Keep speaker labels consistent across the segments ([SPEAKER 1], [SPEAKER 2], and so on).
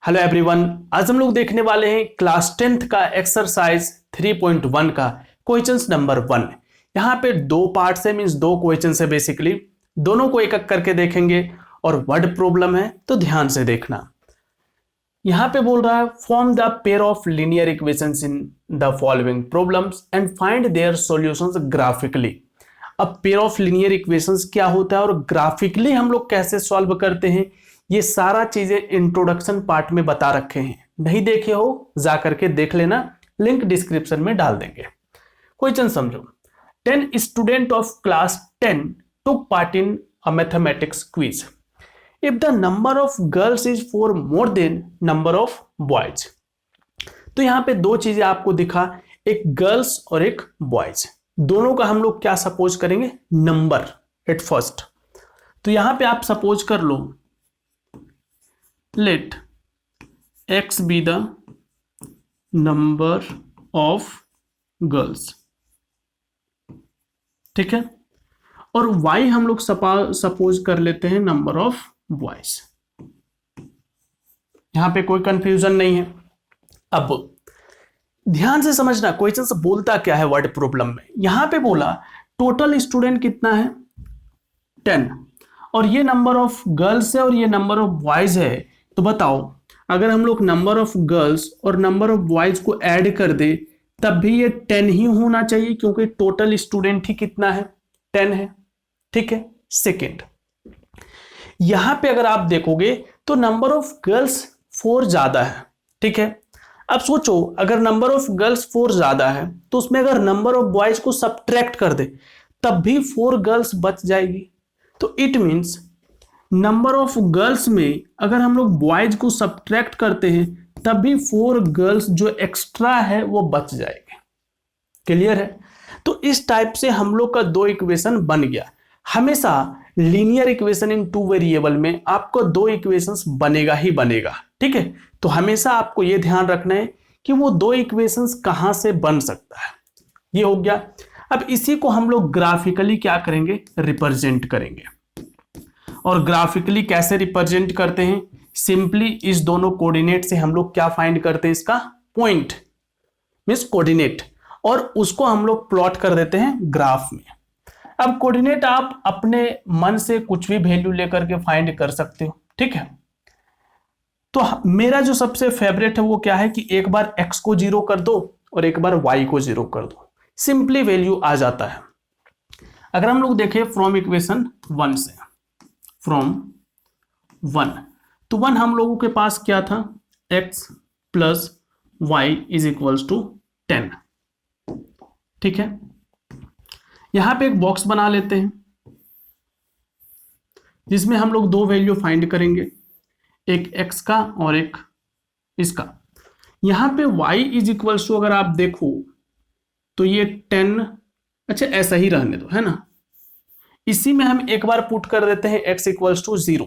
[SPEAKER 1] Hello everyone, आज हम लोग देखने वाले हैं क्लास 10th का एक्सरसाइज 3.1 का क्वेश्चंस नंबर 1। यहाँ पे दो पार्ट्स है, मींस दो क्वेश्चंस है बेसिकली। दोनों को एक एक करके देखेंगे और वर्ड प्रॉब्लम है तो ध्यान से देखना। यहाँ पे बोल रहा है form the pair of linear equations in the following problems and find their solutions graphically. अब पेयर ऑफ लीनियर इक्वेशंस क्या होता है और ग्राफिकली हम लोग कैसे सॉल्व करते हैं, ये सारा चीजें इंट्रोडक्शन पार्ट में बता रखे हैं। नहीं देखे हो जा करके देख लेना, लिंक डिस्क्रिप्शन में डाल देंगे। क्वेश्चन समझो। 10 student of class 10 took part in a mathematics quiz. If the number of girls is 4 more than number of boys, तो यहां पे दो चीजें आपको दिखा, एक गर्ल्स और एक बॉयज। दोनों का हम लोग क्या सपोज करेंगे, नंबर एट फर्स्ट। तो यहां पे आप सपोज कर लो let x be the number of girls, ठीक है, और y हम लोग सपोज कर लेते हैं नंबर ऑफ बॉयज। यहां पे कोई कंफ्यूजन नहीं है। अब ध्यान से समझना क्वेश्चन से बोलता क्या है वर्ड प्रॉब्लम में। यहां पे बोला टोटल स्टूडेंट कितना है 10, और ये नंबर ऑफ गर्ल्स है और ये नंबर ऑफ बॉयज है। तो बताओ अगर हम लोग नंबर ऑफ गर्ल्स और नंबर ऑफ बॉयज को ऐड कर दे तब भी ये 10 ही होना चाहिए, क्योंकि टोटल स्टूडेंट ही कितना है 10 है, ठीक है। सेकेंड, यहां पे अगर आप देखोगे तो नंबर ऑफ गर्ल्स 4 ज्यादा है, ठीक है। अब सोचो अगर नंबर ऑफ गर्ल्स 4 ज्यादा है तो उसमें अगर नंबर ऑफ बॉयज को सब्ट्रैक्ट कर दे तब भी 4 गर्ल्स बच जाएगी। तो it means number of girls में अगर हम लोग बॉयज को सब्ट्रैक्ट करते हैं तब भी 4 गर्ल्स जो एक्स्ट्रा है वो बच जाएंगे। क्लियर है। तो इस टाइप से हम लोग का दो इक्वेशन बन गया। हमेशा लीनियर इक्वेशन इन 2 वेरिएबल में आपको दो इक्वेशंस बनेगा ही बनेगा, ठीक है। तो हमेशा आपको ये ध्यान रखना है कि वो दो इक्वेशंस कहां से बन सकता है। ये हो गया। अब इसी को हम लोग ग्राफिकली क्या करेंगे, रिप्रेजेंट करेंगे। और ग्राफिकली कैसे रिप्रेजेंट करते हैं, सिंपली इस दोनों कोऑर्डिनेट से हम लोग क्या फाइंड करते हैं, इसका पॉइंट मींस कोऑर्डिनेट, और उसको हम लोग प्लॉट कर देते हैं ग्राफ में। अब कोऑर्डिनेट आप अपने मन से कुछ भी वैल्यू लेकर के फाइंड कर सकते हो, ठीक है। तो मेरा जो सबसे फेवरेट है वो क्या है कि एक बार x को 0 कर दो और एक बार y को 0 कर दो, सिंपली वैल्यू आ जाता है। अगर हम लोग देखें फ्रॉम इक्वेशन 1 से, फ्रॉम 1, तो 1 हम लोगों के पास क्या था, x plus y is equals to 10, ठीक है। यहां पे एक बॉक्स बना लेते हैं जिसमें हम लोग दो वैल्यू फाइंड करेंगे, एक x का और एक इसका। यहां पे y इज इक्वल्स टू अगर आप देखो तो ये 10, अच्छा ऐसा ही रहने दो, है ना। इसी में हम एक बार पुट कर देते हैं x इक्वल्स टू 0।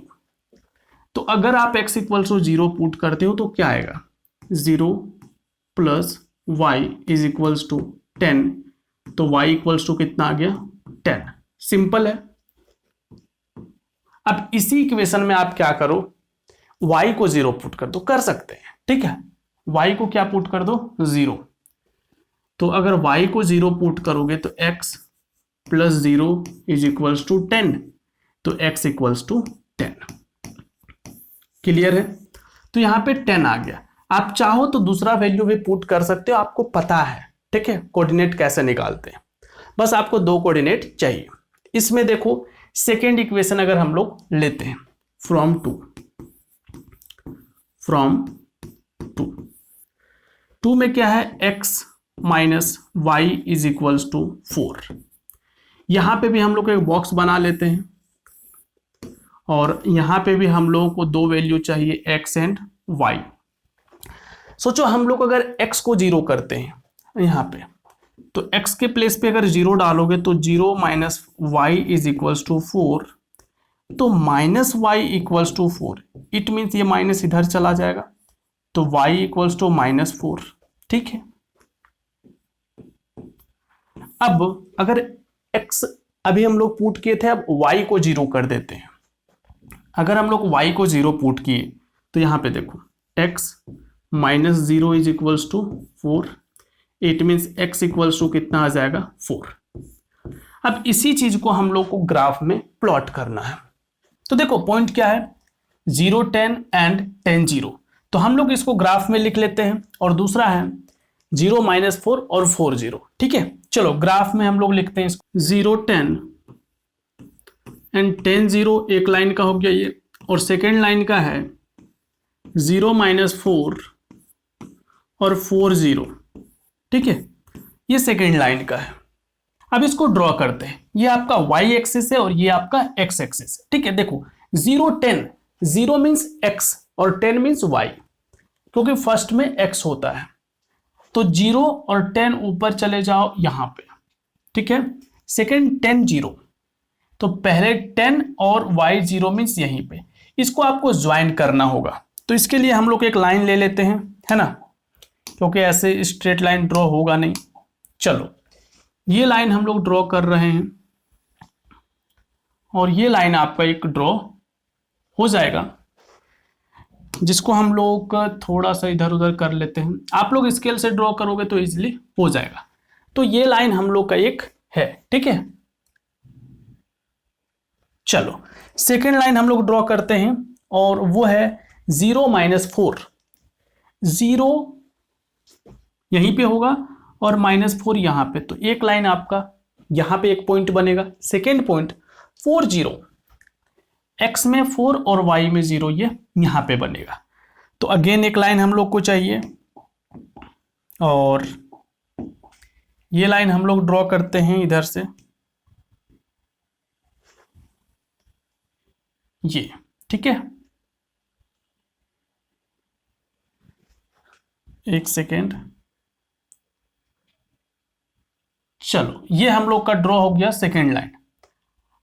[SPEAKER 1] तो अगर आप x इक्वल्स टू 0 पुट करते हो तो क्या आएगा, 0 plus y is equals to 10, तो y इक्वल्स टू कितना आ गया 10। सिंपल है। अब इसी इक्वेशन में आप क्या करो, y को 0 पुट कर दो, कर सकते हैं, ठीक है। y को क्या पुट कर दो, 0। तो अगर y को 0 पुट करोगे तो x plus 0 is equals to 10, तो x इक्वल्स टू 10। क्लियर है। तो यहां पे 10 आ गया। आप चाहो तो दूसरा वैल्यू भी पुट कर सकते हो, आपको पता है, ठीक है, कोऑर्डिनेट कैसे निकालते हैं। बस आपको दो कोऑर्डिनेट चाहिए। इसमें देखो सेकेंड इक्वेशन अगर हम लोग लेते हैं फ्रॉम 2 में क्या है, x minus y is equals to 4। यहां पे भी हम लोग एक बॉक्स बना लेते हैं और यहां पे भी हम लोगों को दो वैल्यू चाहिए, x एंड y। सोचो हम लोग अगर x को 0 करते हैं यहां पे, तो x के प्लेस पे अगर 0 डालोगे तो 0 minus y is equals to 4, तो minus y equals to 4। It means ये माइनस इधर चला जाएगा, तो y इक्वल्स टू -4, ठीक है। अब अगर x अभी हम लोग पुट किए थे, अब y को 0 कर देते हैं। अगर हम लोग y को 0 पुट किए तो यहां पे देखो x minus 0 is equals to 4, it means x equals to कितना आ जाएगा 4। अब इसी चीज को हम लोग को ग्राफ में प्लॉट करना है। तो देखो पॉइंट क्या है, 0 10 एंड 10 0, तो हम लोग इसको ग्राफ में लिख लेते हैं। और दूसरा है 0 -4 और 4 0, ठीक है। चलो ग्राफ में हम लोग लिखते हैं इसको, 0 10 एंड 10 0 एक लाइन का हो गया ये, और सेकेंड लाइन का है 0 -4 और 4 0, ठीक है, ये सेकेंड लाइन का है। अब इसको ड्रॉ करते हैं, ये आपका y एक्सिस है और ये आपका x एक्सिस है, ठीक है। देखो 0 10, 0 मीन्स x और 10 मीन्स y, क्योंकि फर्स्ट में x होता है, तो 0 और 10 ऊपर चले जाओ यहां पे, ठीक है। सेकेंड 10 0, तो पहले 10 और y 0 मीन्स यहीं पे, इसको आपको ज्वाइन करना होगा। तो इसके लिए हम लोग एक लाइन ले लेते हैं, है ना, क्योंकि ऐसे स्ट्रेट लाइन ड्रॉ होगा नहीं। चलो ये लाइन हम लोग ड्रॉ कर रहे हैं, और ये लाइन आपका एक ड्रॉ हो जाएगा, जिसको हम लोग थोड़ा सा इधर उधर कर लेते हैं। आप लोग स्केल से ड्रॉ करोगे तो इजीली हो जाएगा। तो ये लाइन हम लोग का एक है, ठीक है। चलो सेकेंड लाइन हम लोग ड्रॉ करते हैं, और वो है 0 -4, 0 यहीं पे होगा और -4 यहां पे, तो एक लाइन आपका यहां पे एक पॉइंट बनेगा। सेकेंड पॉइंट 4 0, x में 4 और y में 0, ये यहां पे बनेगा। तो अगेन एक लाइन हम लोग को चाहिए, और ये लाइन हम लोग ड्रॉ करते हैं इधर से, ये, ठीक है। एक सेकेंड, चलो ये हम लोग का ड्रॉ हो गया सेकेंड लाइन।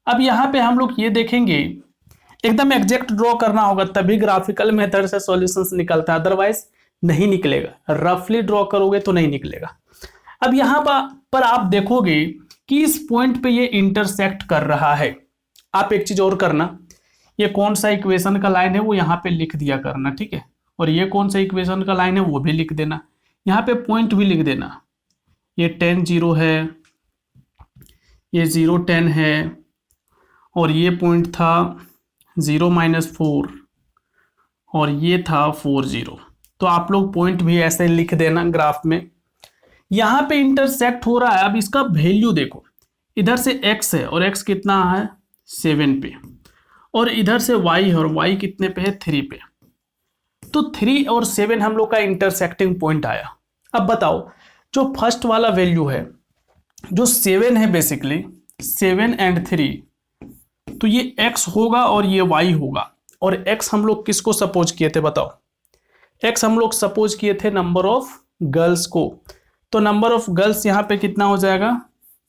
[SPEAKER 1] अब यहां पे हम लोग ये देखेंगे, एकदम एग्जैक्ट ड्रॉ करना होगा, तभी ग्राफिकल मेथड से सॉल्यूशंस निकलता है, अदरवाइज नहीं निकलेगा। रफली ड्रॉ करोगे तो नहीं निकलेगा। अब यहां पर आप देखोगे कि इस पॉइंट पे ये इंटरसेक्ट कर रहा है। आप एक चीज और करना, ये कौन सा इक्वेशन का लाइन है वो यहाँ पे लिख दिया करना, ठीक है। और ये कौन सा इक्वेशन का लाइन है वो भी लिख देना, यहाँ पे पॉइंट भी लिख देना। ये 10 0 है, ये 0 10 है, और ये पॉइंट था 0 -4, और ये था 4 0। तो आप लोग पॉइंट भी ऐसे लिख देना ग्राफ में। यहाँ पे इंटरसेक्ट हो रहा है। अब इसका वैल्यू देखो, इधर से x है और x कितना है 7 पे, और इधर से y है और y कितने पे है 3 पे। तो 3 और 7 हम लोग का इंटरसेक्टिंग पॉइंट आया। अब बताओ जो फर्स्ट वाला वैल्यू है, जो 7 है, बेसिकली 7 एंड 3, तो ये x होगा और ये y होगा। और x हम लोग किसको सपोज किए थे बताओ, x हम लोग सपोज किए थे नंबर ऑफ गर्ल्स को। तो नंबर ऑफ गर्ल्स यहाँ पे कितना हो जाएगा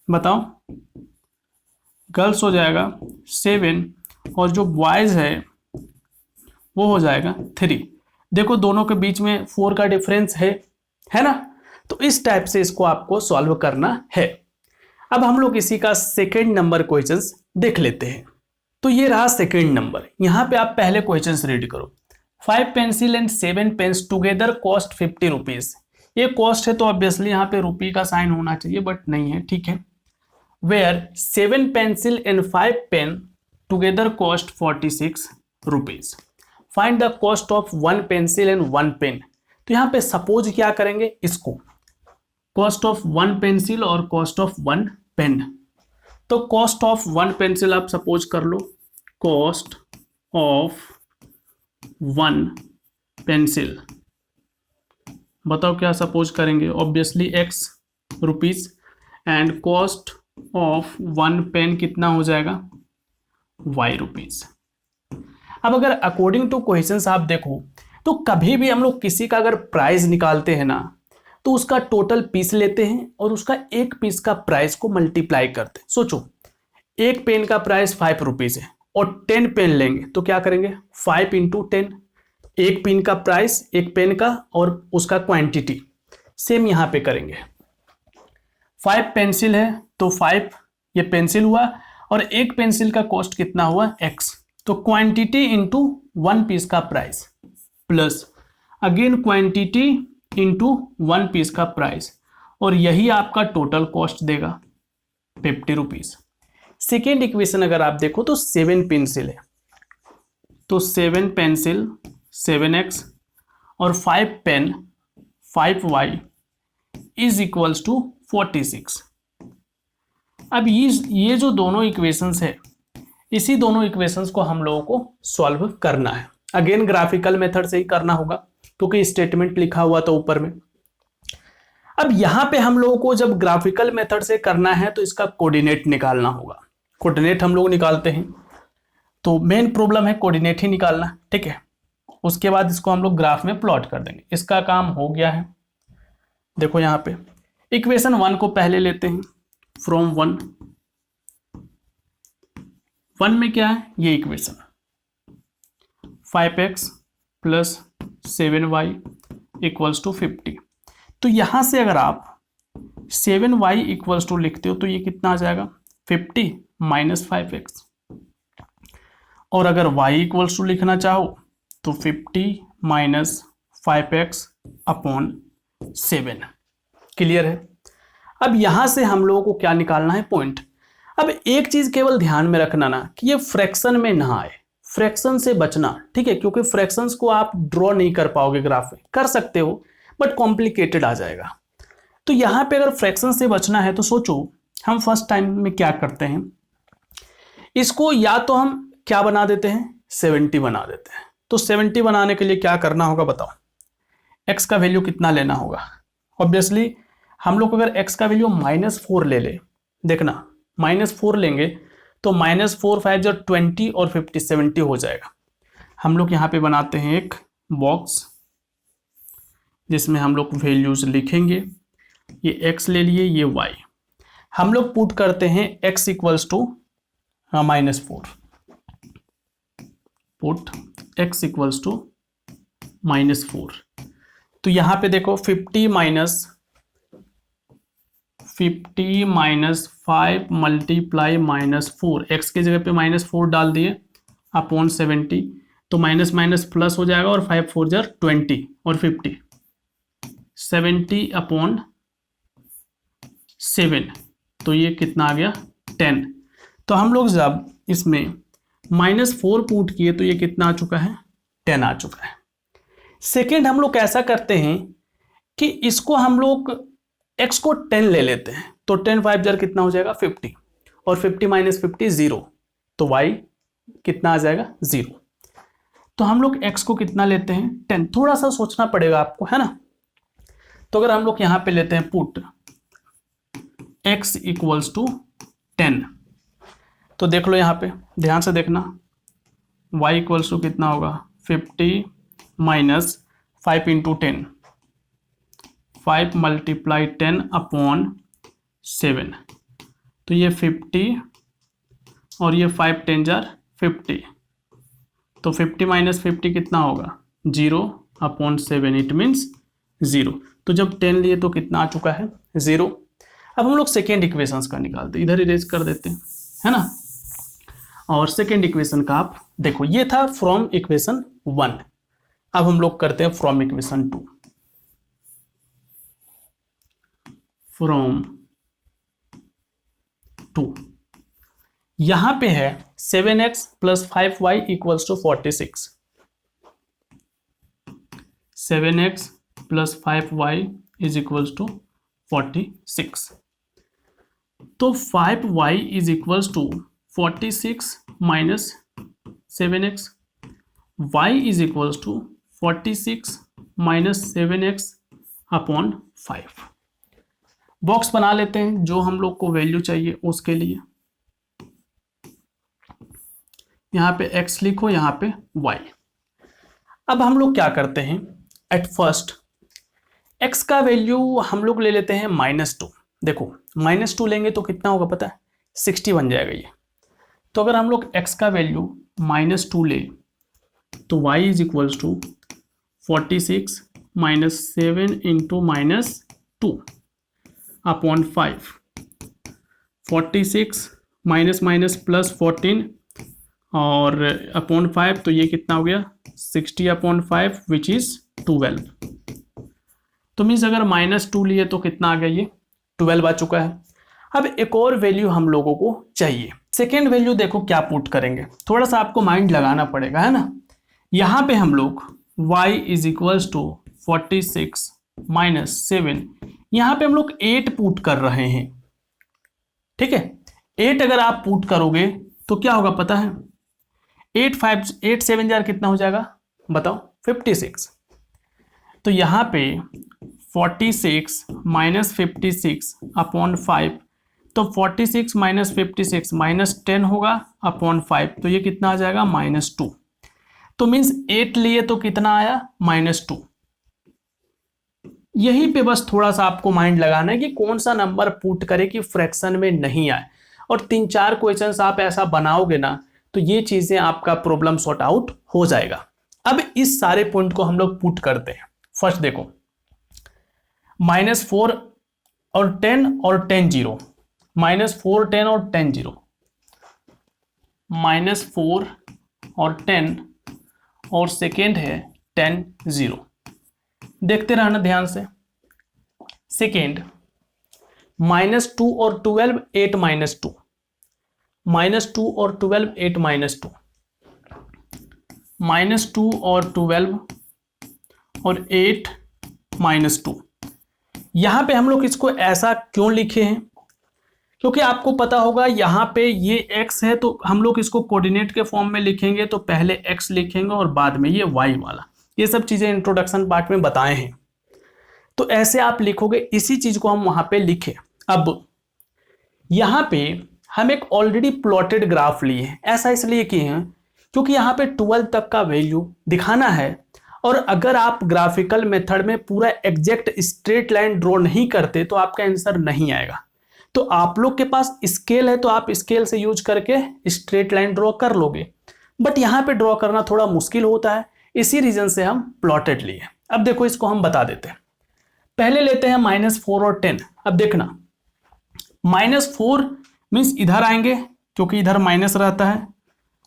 [SPEAKER 1] बताओ, गर्ल्स हो जाएगा 7, और जो बॉयज है वो हो जाएगा 3। देखो दोनों के बीच में 4 का डिफरेंस है ना। तो इस टाइप से इसको आपको सॉल्व करना है। अब हम लोग इसी का सेकेंड नंबर क्वेश्चंस देख लेते हैं। तो ये रहा सेकेंड नंबर। यहाँ पे आप पहले क्वेश्चंस रीड करो। 5 pencil and 7 pens together cost 50 rupees. ये कॉस्ट है तो ऑब्वियसली यहाँ पे रुपये का साइन होना चाहिए, बट नहीं है, ठीक है। Where 7 pencil and 5 pen together cost 46 rupees. Find the cost of 1 pencil and 1 pen. तो यहाँ पे सपोज क्या करेंगे, इसको कॉस्ट ऑफ 1 पेंसिल और कॉस्ट ऑफ 1 पेन। तो कॉस्ट ऑफ 1 पेंसिल आप सपोज कर लो, कॉस्ट ऑफ 1 पेंसिल, बताओ क्या सपोज करेंगे, obviously x rupees, and cost of 1 pen कितना हो जाएगा y रुपीज। अब अगर अकॉर्डिंग टू क्वेश्चंस आप देखो तो कभी भी हम लोग किसी का अगर प्राइस निकालते हैं ना, तो उसका टोटल पीस लेते हैं और उसका एक पीस का प्राइस को मल्टीप्लाई करते हैं। सोचो एक पेन का प्राइस 5 रुपीज है और 10 पेन लेंगे तो क्या करेंगे 5 × 10, एक पेन का प्राइस, एक पेन का और उसका क्वांटिटी सेम यहाँ पे करेंगे। 5 पेंसिल है तो 5 ये पेंसिल हुआ, और एक पेंसिल का कॉस्ट कितना हुआ x, तो क्वांटिटी इंटू 1 पीस का price plus. Again quantity into 1 piece का प्राइस, और यही आपका टोटल कॉस्ट देगा 50 रुपीज। सेकेंड इक्वेशन अगर आप देखो तो 7 पेंसिल है, तो 7 पेंसिल 7x और 5 pen 5y is equals to 46। अब ये जो दोनों इक्वेशंस है, इसी दोनों इक्वेशंस को हम लोगों को सॉल्व करना है। अगेन ग्राफिकल मेथड से ही करना होगा क्योंकि स्टेटमेंट लिखा हुआ था ऊपर में। अब यहां पे हम लोगों को जब ग्राफिकल मेथड से करना है तो इसका कोऑर्डिनेट निकालना होगा। कोऑर्डिनेट हम लोग निकालते हैं, तो मेन प्रॉब्लम है कोऑर्डिनेट ही निकालना, ठीक है। उसके बाद इसको हम लोग ग्राफ में प्लॉट कर देंगे। इसका काम हो गया है। देखो यहाँ पे इक्वेशन 1 को पहले लेते हैं, फ्रॉम 1 में क्या है, ये equation 5x plus 7y equals to 50। तो यहां से अगर आप 7y इक्वल्स टू लिखते हो तो ये कितना आ जाएगा 50 माइनस 5x, और अगर y इक्वल्स टू लिखना चाहो तो 50 माइनस 5x अपॉन 7। क्लियर है। अब यहां से हम लोगों को क्या निकालना है, पॉइंट। अब एक चीज केवल ध्यान में रखना ना कि ये फ्रैक्शन में ना आए, फ्रैक्शन से बचना, ठीक है, क्योंकि फ्रैक्शंस को आप ड्रॉ नहीं कर पाओगे, ग्राफ में कर सकते हो बट कॉम्प्लिकेटेड आ जाएगा। तो यहां पे अगर फ्रैक्शन से बचना है तो सोचो हम फर्स्ट टाइम में क्या करते हैं, इसको या तो हम क्या बना देते हैं 70 बना देते हैं। तो 70 बनाने के लिए क्या करना होगा बताओ, x का वैल्यू कितना लेना होगा। ऑब्वियसली हम लोग अगर x का वैल्यू -4 ले ले, देखना -4 लेंगे तो -4 5 जो 20 और 50 70 हो जाएगा। हम लोग यहाँ पे बनाते हैं एक बॉक्स जिसमें हम लोग वैल्यूज लिखेंगे। ये x ले लिए, ये y, हम लोग पुट करते हैं x equals to -4, put x equals to -4। तो यहाँ पे देखो 50 माइनस 5 मल्टीप्लाई -4, x की जगह पे -4 डाल दिए अपॉन 70, तो माइनस माइनस प्लस हो जाएगा और 5 4 जार 20 और 50 70 अपॉन 7, तो ये कितना आ गया 10। तो हम लोग जब इसमें -4 पुट किए तो ये कितना आ चुका है 10 आ चुका है। सेकेंड हम लोग ऐसा करते हैं कि इसको हम लोग x को 10 ले लेते हैं, तो 10 5 जार कितना हो जाएगा 50, और 50 माइनस 50 0, तो y कितना आ जाएगा 0। तो हम लोग x को कितना लेते हैं 10, थोड़ा सा सोचना पड़ेगा आपको, है ना। तो अगर हम लोग यहां पे लेते हैं पुट x इक्वल्स टू 10, तो देख लो यहां पे ध्यान से देखना, y इक्वल्स टू कितना होगा 50 माइनस 5 इंटू 10, 5 मल्टीप्लाई 10 अपॉन 7, तो ये 50 और ये 5 10 जार 50, तो 50 माइनस 50 कितना होगा 0 अपॉन 7, इट मीन्स 0। तो जब 10 लिए तो कितना आ चुका है 0। अब हम लोग सेकेंड इक्वेशंस का निकालते, इधर इरेज कर देते हैं, है ना। और सेकेंड इक्वेशन का आप देखो, ये था फ्रॉम इक्वेशन 1। अब हम लोग करते हैं फ्रॉम इक्वेशन 2। फ्रॉम 2 यहां पे है 7x plus 5y equals to 46, 7x plus 5y is equals to 46। तो 5y is equals to 46 minus 7x, y is equals to 46 minus 7x upon 5। Box बना लेते हैं जो हम लोग को वैल्यू चाहिए उसके लिए। यहां पे x लिखो, यहां पे y। अब हम लोग क्या करते हैं, एट फर्स्ट x का वैल्यू हम लोग ले लेते हैं -2। देखो -2 लेंगे तो कितना होगा पता है 60 बन जाएगा ये। तो अगर हम लोग x का वैल्यू -2 ले तो y is equals to 46 minus 7 into -2 upon 5, 46 minus minus plus 14 और अपॉन 5, तो ये कितना हो गया 60 अपॉन 5 विच इज 12। तो मीन्स अगर -2 लिए तो कितना आ गया, ये 12 आ चुका है। अब एक और वैल्यू हम लोगों को चाहिए। सेकेंड वैल्यू देखो क्या पुट करेंगे, थोड़ा सा आपको माइंड लगाना पड़ेगा, है ना। यहाँ पे हम लोग y is equals to 46 minus 7, यहाँ पे हम लोग 8 पुट कर रहे हैं, ठीक है। 8 अगर आप पुट करोगे तो क्या होगा पता है, 8 7 जार कितना हो जाएगा बताओ, 56। तो यहाँ पे 46 माइनस 56 अपॉन 5, तो 46 माइनस 56 -10 होगा अपॉन 5, तो ये कितना आ जाएगा -2। तो मीन्स 8 लिए तो कितना आया -2। यहीं पे बस थोड़ा सा आपको माइंड लगाना है कि कौन सा नंबर पुट करे कि फ्रैक्शन में नहीं आए, और 3-4 क्वेश्चंस आप ऐसा बनाओगे ना तो ये चीजें आपका प्रॉब्लम सॉर्ट आउट हो जाएगा। अब इस सारे पॉइंट को हम लोग पुट करते हैं। फर्स्ट देखो, -4 और 10 और 10 0, -4 10 और 10 0, -4 और 10 और सेकेंड है 10 0। देखते रहना ध्यान से। सेकेंड -2 और 12 8 -2, -2 और 12 8 -2, -2 और 12 और 8 -2। यहां पे हम लोग इसको ऐसा क्यों लिखे हैं, क्योंकि आपको पता होगा यहाँ पे ये x है तो हम लोग इसको कोऑर्डिनेट के फॉर्म में लिखेंगे, तो पहले x लिखेंगे और बाद में ये y वाला। ये सब चीजें इंट्रोडक्शन पार्ट में बताए हैं, तो ऐसे आप लिखोगे, इसी चीज को हम वहां पे लिखे। अब यहाँ पे हम एक ऑलरेडी प्लॉटेड ग्राफ लिए हैं, ऐसा इसलिए किए हैं क्योंकि यहाँ पे 12 तक का वैल्यू दिखाना है, और अगर आप ग्राफिकल मेथड में पूरा एग्जैक्ट स्ट्रेट लाइन ड्रॉ नहीं करते तो आपका आंसर नहीं आएगा। तो आप लोग के पास स्केल है तो आप स्केल से यूज करके स्ट्रेट लाइन ड्रॉ कर लोगे, बट यहाँ पे ड्रॉ करना थोड़ा मुश्किल होता है, इसी रीजन से हम प्लॉटेड लिए। अब देखो इसको हम बता देते हैं। पहले लेते हैं -4 और 10। अब देखना, -4 मीन्स इधर आएंगे क्योंकि इधर माइनस रहता है,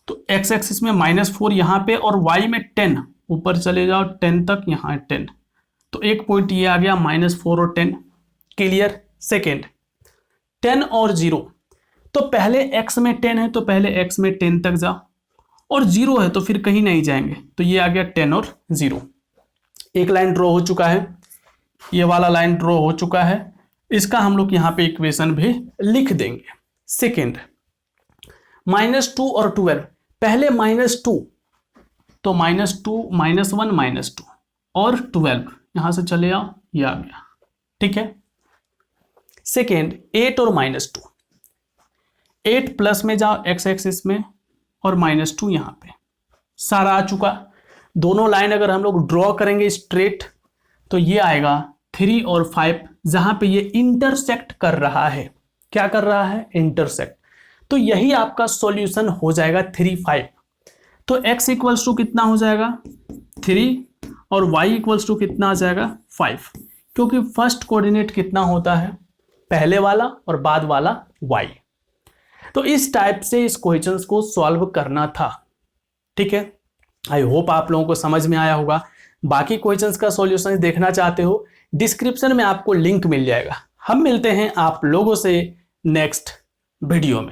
[SPEAKER 1] तो x एक्सिस में -4 यहाँ पे, और y में 10, ऊपर चले जाओ 10 तक, यहाँ 10, तो एक पॉइंट ये आ गया -4 और 10। क्लियर। सेकेंड 10 और 0, तो पहले x में 10 है तो पहले x में 10 तक जाओ, और 0 है तो फिर कहीं नहीं जाएंगे, तो ये आ गया 10 और 0। एक लाइन ड्रॉ हो चुका है, ये वाला लाइन ड्रॉ हो चुका है, इसका हम लोग यहाँ पे इक्वेशन भी लिख देंगे। सेकेंड -2 और 12, पहले -2, तो -2 -1 -2 और 12, यहां से चले आओ, ये आ गया, ठीक है। सेकेंड 8 और -2, 8 प्लस में जाओ x एक्सिस में, और -2 यहां पे, सारा आ चुका। दोनों लाइन अगर हम लोग ड्रॉ करेंगे स्ट्रेट तो ये आएगा 3 और 5, जहां पे ये इंटरसेक्ट कर रहा है। क्या कर रहा है? इंटरसेक्ट। तो यही आपका सॉल्यूशन हो जाएगा 3 5। तो x इक्वल्स टू कितना हो जाएगा 3, और y इक्वल्स टू कितना आ जाएगा 5, क्योंकि फर्स्ट कोऑर्डिनेट कितना होता है, पहले वाला और बाद वाला y। तो इस टाइप से इस क्वेश्चंस को सॉल्व करना था, ठीक है। आई होप आप लोगों को समझ में आया होगा। बाकी क्वेश्चंस का सॉल्यूशन देखना चाहते हो, डिस्क्रिप्शन में आपको लिंक मिल जाएगा। हम मिलते हैं आप लोगों से नेक्स्ट वीडियो में।